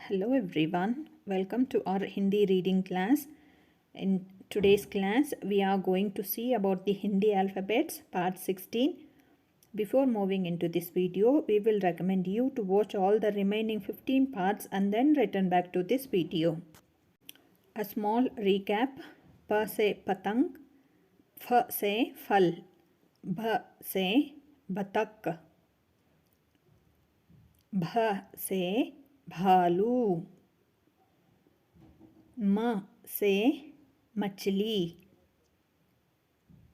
Hello everyone, welcome to our Hindi reading class. In today's class, we are going to see about the Hindi alphabets, part 16. Before moving into this video, we will recommend you to watch all the remaining 15 parts and then return back to this video. A small recap: Pa se patang, F se phal, Bh se batak, Bh se भालू, म से मछली.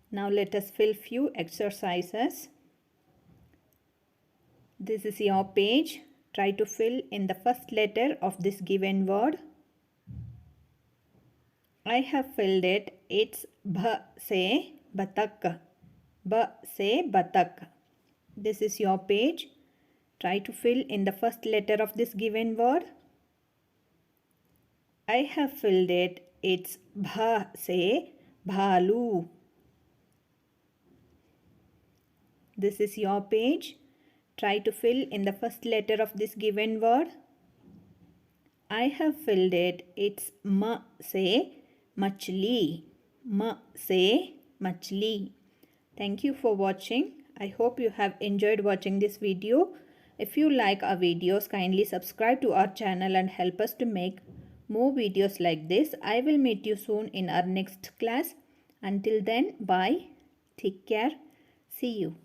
Now let us fill few exercises. This is your page. Try to fill in the first letter of this given word. I have filled it. It's bh se batak. B se batak. This is your page. Try to fill in the first letter of this given word. I have filled it. It's bha se bhalu. This is your page. Try to fill in the first letter of this given word. I have filled it. It's ma se machli. Ma se machli. Thank you for watching. I hope you have enjoyed watching this video. If you like our videos, kindly subscribe to our channel and help us to make more videos like this. I will meet you soon in our next class. Until then, bye. Take care. See you.